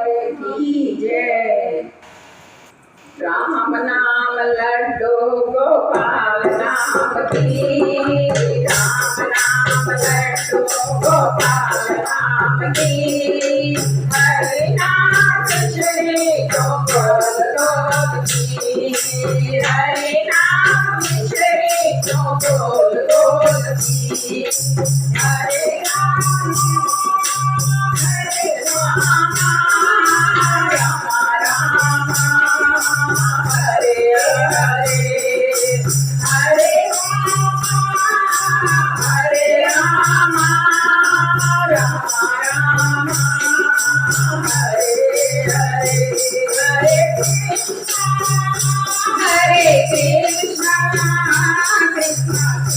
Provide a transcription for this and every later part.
की जय। राम नाम लड्डू गोपाल नाम की, राम नाम लड्डू गोपाल नाम की, हरि नाम श्री गोपाल गोप की, हरि नाम श्री गोपाल गोप की, हरे राम हरे राम राम राम हरे हरे, हरे राम राम राम हरे हरे, हरे कृष्णा कृष्णा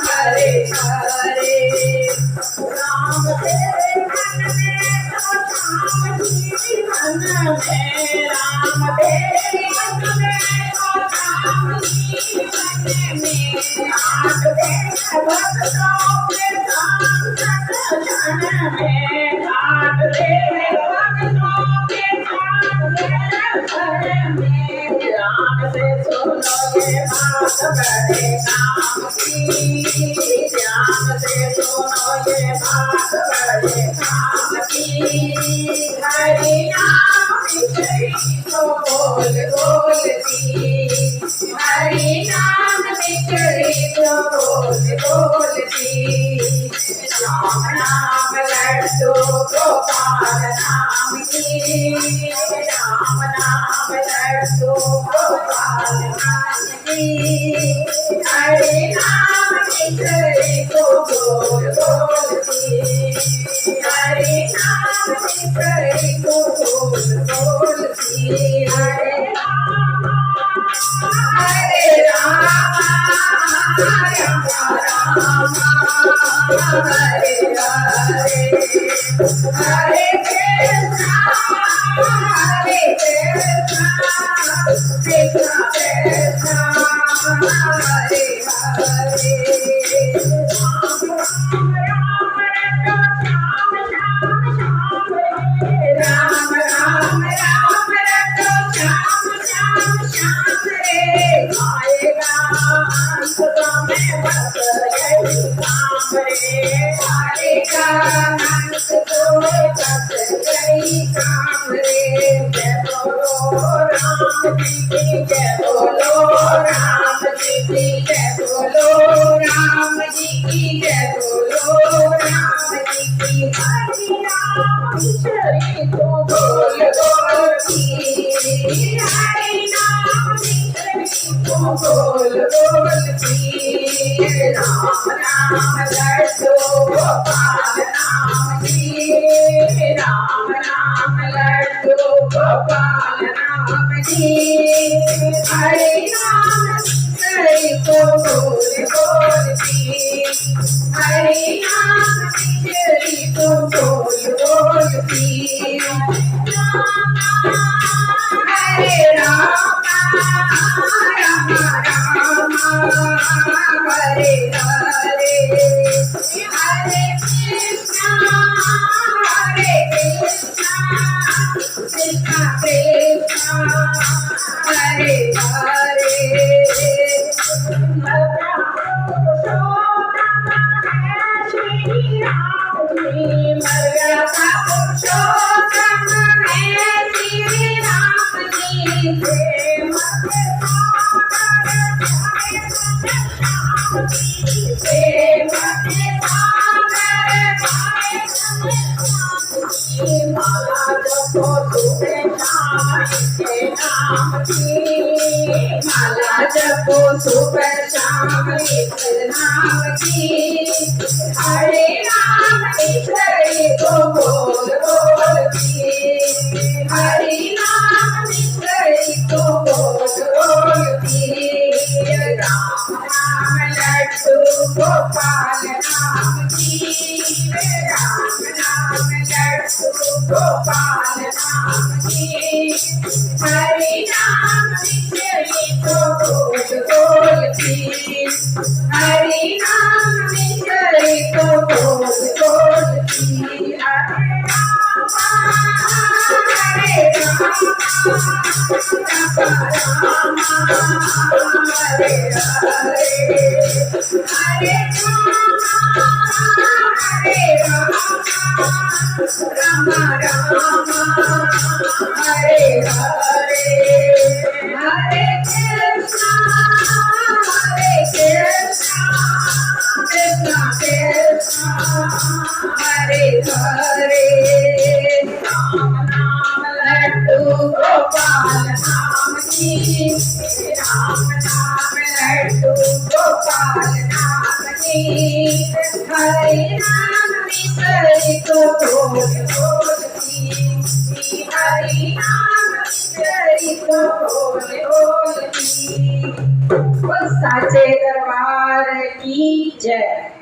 हरे हरे, राम तेरे मन में तो श्याम जी मन में, राम तेरे मन में तो श्याम जी मन में, आठ तेरे भक्तों के संग क्षण में, आठ तेरे भक्तों के संग क्षण में, ध्यान से सुनो ये बात बड़े काम की, ध्यान से सुनो ये बात बड़े काम की, हरि नाम श्री को बोल बोलती, हरि नाम श्री को बोल बोलती, राम नाम लड्डू गोपाल नाम की, राम नाम लड्डू गोपाल नाम की, हरि नाम श्री को बोल बोलती, हरि नाम श्री को बोल बोलती, हरे राम राम राम हरे हरे, हरे कृष्णा कृष्णा कृष्णा हरे हरे, राम राम राम रटो श्याम श्याम श्याम रे, आएगा अंत में बस यही काम रे, आएगा अंत तो बस यही काम रे, जय बोलो राम जी की, जय बोलो राम जी की, जय बोलो राम जी की, जय बोलो राम जी की, हरि राम श्री को बोल बोलती, हरि नाम श्री को बोल बोलती, राम नाम लड्डू गोपाल नाम की, राम नाम लड्डू गोपाल नाम की, हरि नाम श्री को बोल बोलती, हरि नाम श्री को बोल बोलती, हरे राम राम राम हरे हरे, हरे कृष्णा कृष्णा कृष्णा हरे हरे, श्री राम जी मर्यादा पुरुषोत्तम है, श्री राम जी प्रेम के सागर प्रेम के सागर माला जपो सुबह शाम इसके नाम की, माला जपो सुबह शाम इस नाम की, हरे राम श्री को बोल बोलती, हरि नाम श्री को बोल बोलती, राम नाम लड्डू गोपाल नाम की, राम नाम लड्डू गोपाल नाम की, हरि नाम बोलती हरि नाम मिश्री को बोलती हरे रामा हरे रामा हरे हरे हरे रामा राम राम हरे हरे हरे कृष्णा कृष्णा कृष्णा हरे हरे राम नाम लड्डू गोपाल नाम की राम नाम लड्डू गोपाल नाम की हरे नाम मिश्री को बोलती हरि नाम मिश्री को बोलती। साचे दरबार की जय।